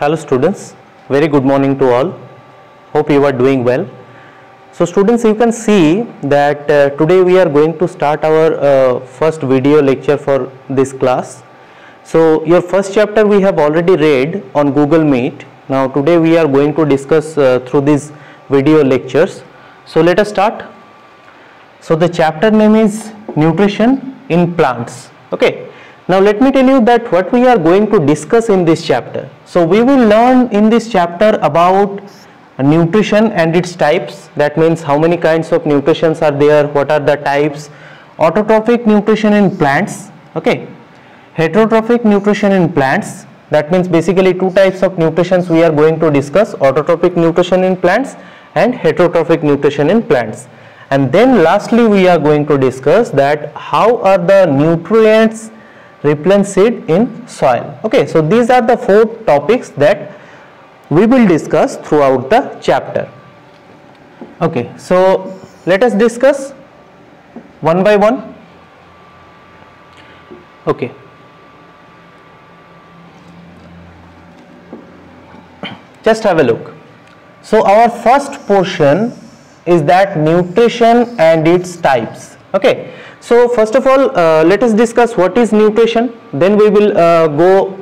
Hello students, very good morning to all. Hope you are doing well. So students, you can see that today we are going to start our first video lecture for this class. So your first chapter we have already read on Google Meet. Now today we are going to discuss through these video lectures. So let us start. So the chapter name is Nutrition in Plants. Okay. Now let me tell you that what we are going to discuss in this chapter. So we will learn in this chapter about nutrition and its types. That means how many kinds of nutritions are there, what are the types, autotrophic nutrition in plants, okay, heterotrophic nutrition in plants. That means basically two types of nutritions we are going to discuss, autotrophic nutrition in plants and heterotrophic nutrition in plants. And then lastly we are going to discuss that how are the nutrients replenished in soil. Okay, so these are the four topics that we will discuss throughout the chapter. Okay, so let us discuss one by one. Okay, just have a look. So our first portion is that nutrition and its types. Okay, so first of all let us discuss what is nutrition, then we will go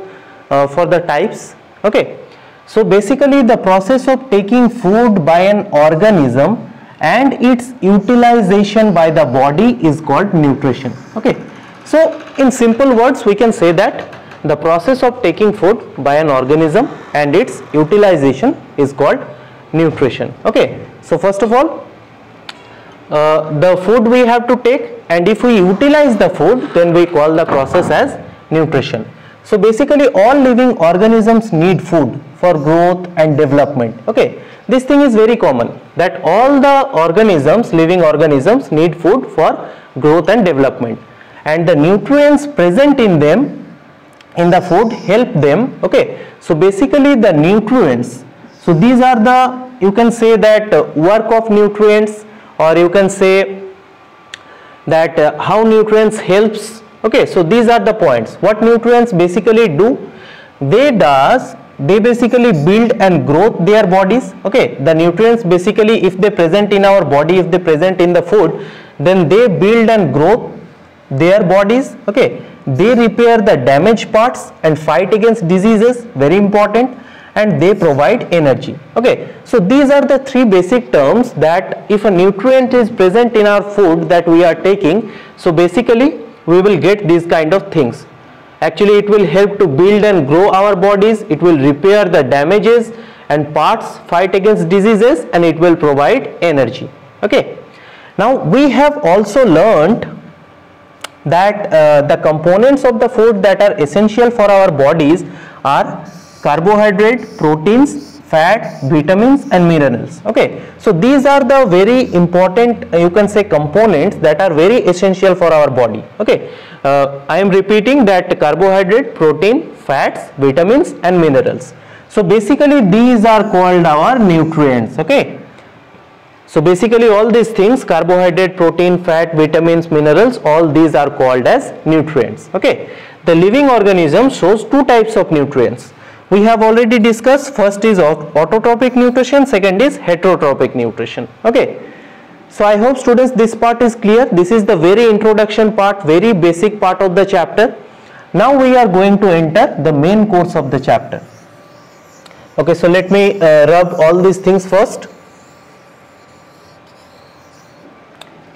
for the types. Okay, so basically the process of taking food by an organism and its utilization by the body is called nutrition. Okay, so in simple words we can say that the process of taking food by an organism and its utilization is called nutrition. Okay, so first of all the food we have to take, and if we utilize the food then we call the process as nutrition. So basically all living organisms need food for growth and development. Okay, this thing is very common that all the organisms, living organisms need food for growth and development, and the nutrients present in them, in the food, help them. Okay, so basically the nutrients, so these are the, you can say that work of nutrients, or you can say that how nutrients helps. Okay, so these are the points. What nutrients basically do? They basically build and grow their bodies. Okay, the nutrients basically, if they present in our body, if they present in the food, then they build and grow their bodies. Okay, they repair the damaged parts and fight against diseases, very important, and they provide energy. Okay, so these are the three basic terms that if a nutrient is present in our food that we are taking, so basically we will get these kind of things. Actually it will help to build and grow our bodies, it will repair the damages and parts, fight against diseases, and it will provide energy. Okay, now we have also learned that the components of the food that are essential for our bodies are carbohydrate, proteins, fat, vitamins and minerals. Okay, so these are the very important, you can say, components that are very essential for our body. Okay, I am repeating that carbohydrate, protein, fats, vitamins and minerals. So basically these are called our nutrients. Okay, so basically all these things, carbohydrate, protein, fat, vitamins, minerals, all these are called as nutrients. Okay, the living organism shows two types of nutrients. We have already discussed, first is autotrophic nutrition, second is heterotrophic nutrition. Okay, so I hope students this part is clear. This is the very introduction part, very basic part of the chapter. Now we are going to enter the main course of the chapter. Okay, so let me rub all these things first.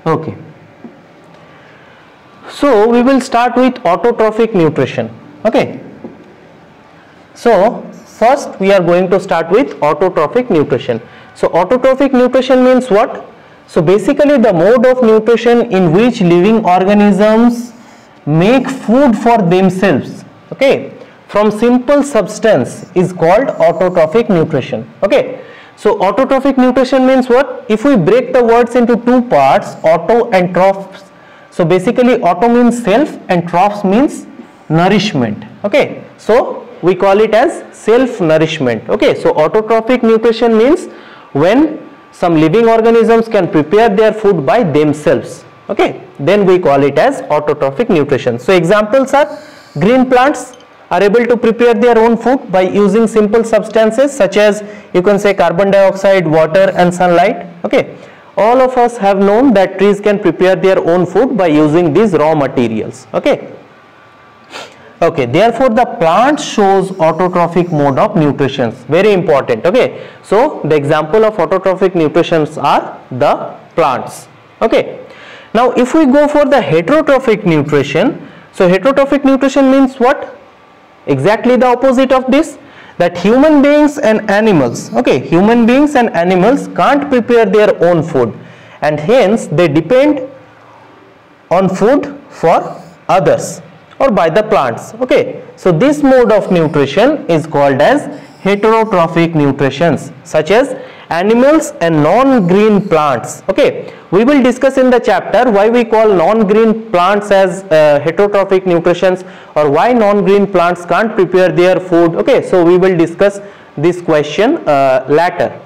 Okay, so we will start with autotrophic nutrition. Okay, so first we are going to start with autotrophic nutrition. So autotrophic nutrition means what? So basically the mode of nutrition in which living organisms make food for themselves, okay, from simple substance is called autotrophic nutrition. Okay, so autotrophic nutrition means what? If we break the words into two parts, auto and trophs, so basically auto means self and trophs means nourishment. Okay, so we call it as self nourishment. Okay, so autotrophic nutrition means when some living organisms can prepare their food by themselves. Okay, then we call it as autotrophic nutrition. So examples are green plants, are able to prepare their own food by using simple substances such as, you can say, carbon dioxide, water and sunlight. Okay, all of us have known that trees can prepare their own food by using these raw materials. Okay. Okay, therefore the plant shows autotrophic mode of nutrition. Very important. Okay, so the example of autotrophic nutritions are the plants. Okay, now if we go for the heterotrophic nutrition, so heterotrophic nutrition means what? Exactly the opposite of this, that human beings and animals, okay, human beings and animals can't prepare their own food, and hence they depend on food for others or by the plants. Okay, so this mode of nutrition is called as heterotrophic nutrition, such as animals and non-green plants. Okay, we will discuss in the chapter why we call non-green plants as heterotrophic nutrition, or why non-green plants can't prepare their food. Okay, so we will discuss this question later.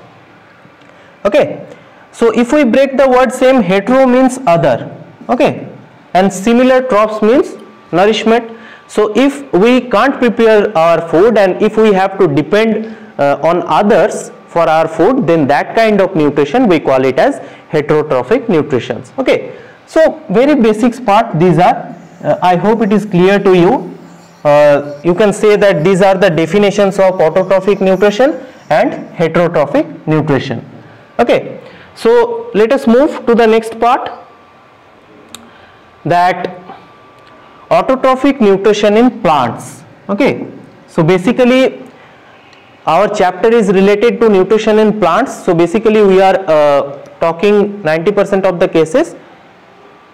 Okay, so if we break the word same, hetero means other, okay, and similar tropes means nourishment. So if we can't prepare our food and if we have to depend on others for our food, then that kind of nutrition we call it as heterotrophic nutrition. Okay, so very basics part these are. I hope it is clear to you. You can say that these are the definitions of autotrophic nutrition and heterotrophic nutrition. Okay, so let us move to the next part, that autotrophic nutrition in plants. Okay, so basically our chapter is related to nutrition in plants, so basically we are talking 90% of the cases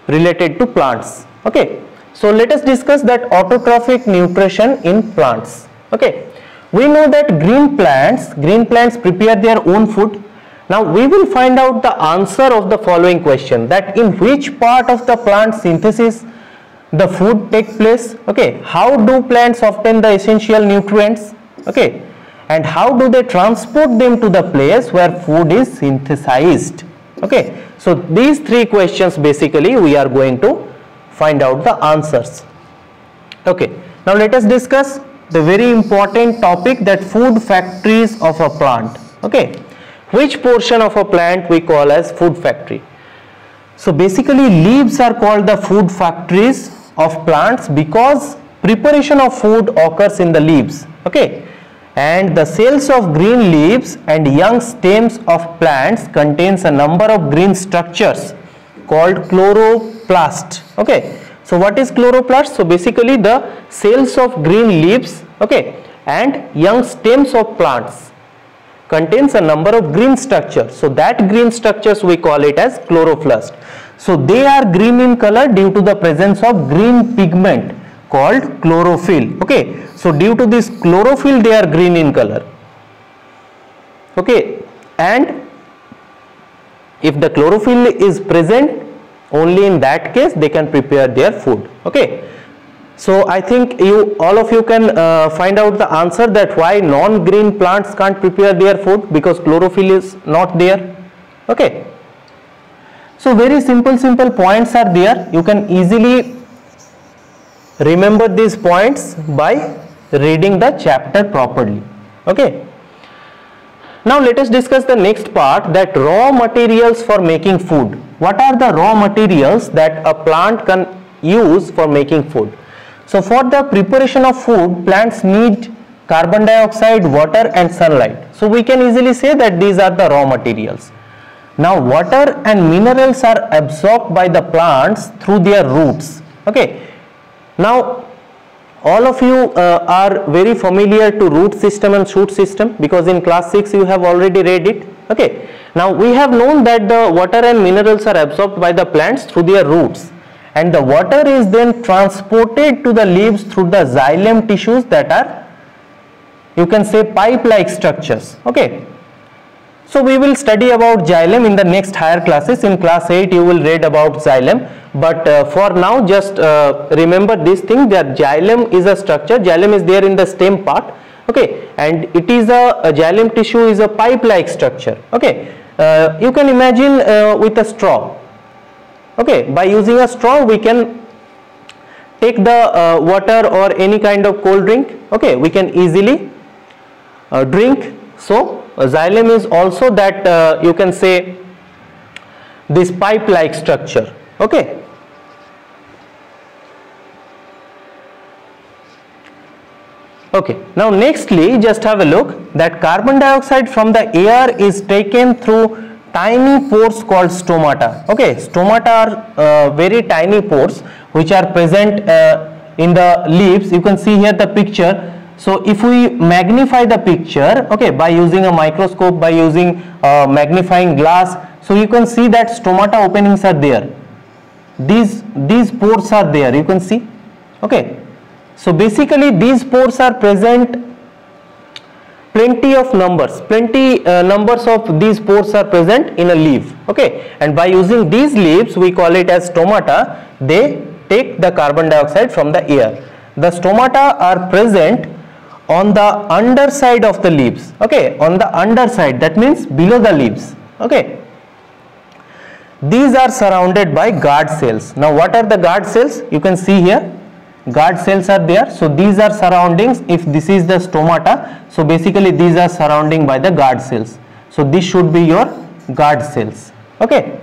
related to plants. Okay, so let us discuss that autotrophic nutrition in plants. Okay, we know that green plants prepare their own food. Now we will find out the answer of the following question, that in which part of the plant synthesis the food take place. Okay, how do plants obtain the essential nutrients? Okay, and how do they transport them to the place where food is synthesized? Okay, so these three questions basically we are going to find out the answers. Okay, now let us discuss the very important topic, that food factories of a plant. Okay, which portion of a plant we call as food factory? So basically leaves are called the food factories of plants because preparation of food occurs in the leaves. Okay, and the cells of green leaves and young stems of plants contains a number of green structures called chloroplast. Okay, so what is chloroplast? So basically the cells of green leaves, okay, and young stems of plants contains a number of green structures. So that green structures we call it as chloroplast. So they are green in color due to the presence of green pigment called chlorophyll. Okay, so due to this chlorophyll they are green in color. Okay, and if the chlorophyll is present, only in that case they can prepare their food. Okay, so I think all of you can find out the answer, that why non-green plants can't prepare their food, because chlorophyll is not there. Okay, so very simple points are there. You can easily remember these points by reading the chapter properly. Okay, now let us discuss the next part, that raw materials for making food. What are the raw materials that a plant can use for making food? So for the preparation of food, plants need carbon dioxide, water and sunlight. So we can easily say that these are the raw materials. Now water and minerals are absorbed by the plants through their roots. Okay, now all of you are very familiar to root system and shoot system, because in class 6 you have already read it. Okay, now we have known that the water and minerals are absorbed by the plants through their roots, and the water is then transported to the leaves through the xylem tissues that are, you can say, pipe like structures. Okay, so we will study about xylem in the next higher classes. In class 8 you will read about xylem, but for now just remember this thing, that xylem is a structure. Xylem is there in the stem part. Okay, and it is a xylem tissue is a pipe like structure. Okay, you can imagine with a straw. Okay, by using a straw we can take the water or any kind of cold drink, okay, we can easily drink. So xylem is also that you can say this pipe like structure, okay. Okay, now nextly just have a look that carbon dioxide from the air is taken through tiny pores called stomata. Okay, stomata are very tiny pores which are present in the leaves. You can see here the picture. So if we magnify the picture, okay, by using a microscope, by using magnifying glass, so you can see that stomata openings are there. These pores are there, you can see, okay. So basically these pores are present, plenty of numbers, numbers of these pores are present in a leaf, okay, and by using these leaves we call it as stomata. They take the carbon dioxide from the air. The stomata are present on the underside of the leaves, okay, on the underside, that means below the leaves, okay. These are surrounded by guard cells. Now what are the guard cells? You can see here guard cells are there. So these are surroundings. If this is the stomata, so basically these are surrounding by the guard cells. So this should be your guard cells, okay.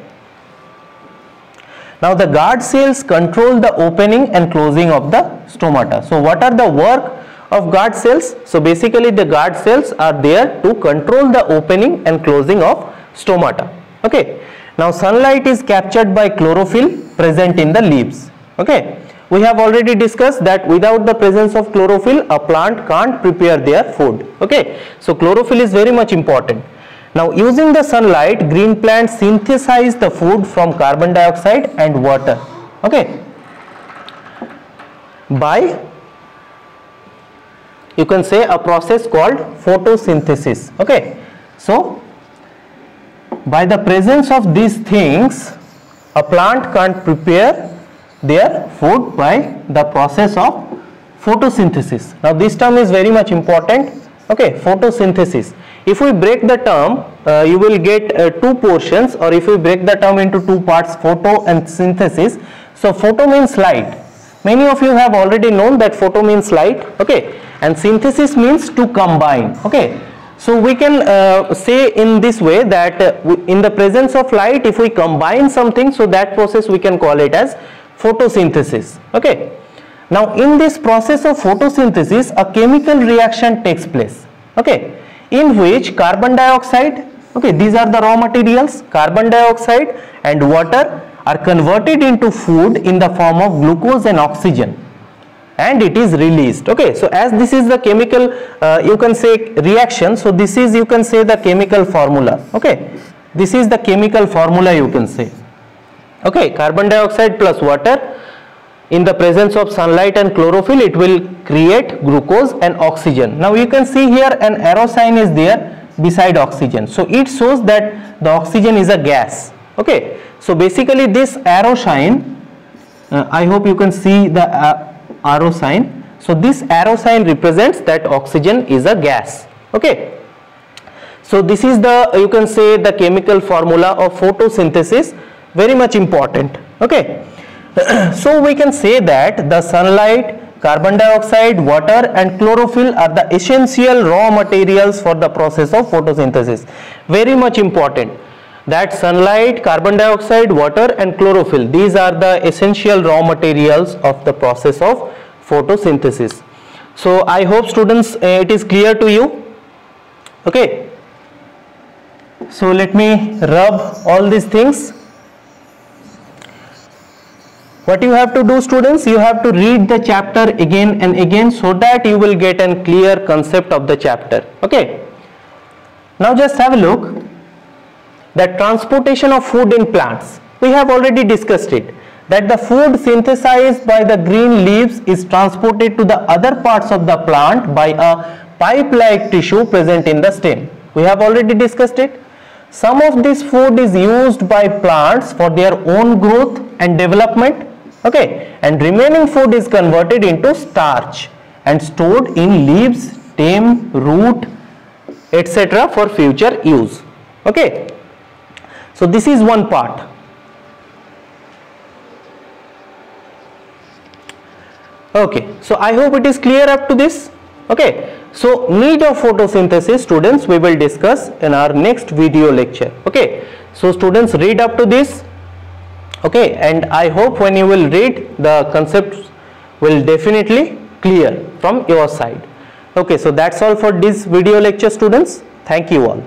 Now the guard cells control the opening and closing of the stomata. So what are the work of guard cells? So basically the guard cells are there to control the opening and closing of stomata, okay. Now sunlight is captured by chlorophyll present in the leaves, okay. We have already discussed that without the presence of chlorophyll a plant can't prepare their food, okay. So chlorophyll is very much important. Now using the sunlight, green plants synthesize the food from carbon dioxide and water, okay, by, you can say, a process called photosynthesis, okay. So by the presence of these things a plant can't prepare their food by the process of photosynthesis. Now this term is very much important, okay, photosynthesis. If we break the term, you will get two portions, or if we break the term into two parts, photo and synthesis. So photo means light. Many of you have already known that photo means light, okay, and synthesis means to combine, okay. So we can say in this way that in the presence of light, if we combine something, so that process we can call it as photosynthesis, okay. Now in this process of photosynthesis a chemical reaction takes place, okay, in which carbon dioxide, okay, these are the raw materials, carbon dioxide and water are converted into food in the form of glucose and oxygen, and it is released, okay. So as this is the chemical you can say reaction, so this is, you can say, the chemical formula, okay, this is the chemical formula, you can say, okay. Carbon dioxide plus water in the presence of sunlight and chlorophyll, it will create glucose and oxygen. Now you can see here an arrow sign is there beside oxygen, so it shows that the oxygen is a gas, okay. So basically this arrow sign, I hope you can see the arrow sign. So this arrow sign represents that oxygen is a gas, okay. So this is the, you can say, the chemical formula of photosynthesis, very much important, okay. So we can say that the sunlight, carbon dioxide, water and chlorophyll are the essential raw materials for the process of photosynthesis. Very much important that sunlight, carbon dioxide, water and chlorophyll, these are the essential raw materials of the process of photosynthesis. So I hope students it is clear to you, okay. So let me rub all these things. What you have to do, students, you have to read the chapter again and again so that you will get a clear concept of the chapter, okay. Now just have a look that transportation of food in plants. We have already discussed it, that the food synthesized by the green leaves is transported to the other parts of the plant by a pipe-like tissue present in the stem. We have already discussed it. Some of this food is used by plants for their own growth and development, okay, and remaining food is converted into starch and stored in leaves, stem, root, etc. for future use, okay. So this is one part. Okay, so I hope it is clear up to this. Okay, so need of photosynthesis, students, we will discuss in our next video lecture. Okay, so students, read up to this. Okay, and I hope when you will read, the concepts will definitely clear from your side. Okay, so that's all for this video lecture, students. Thank you all.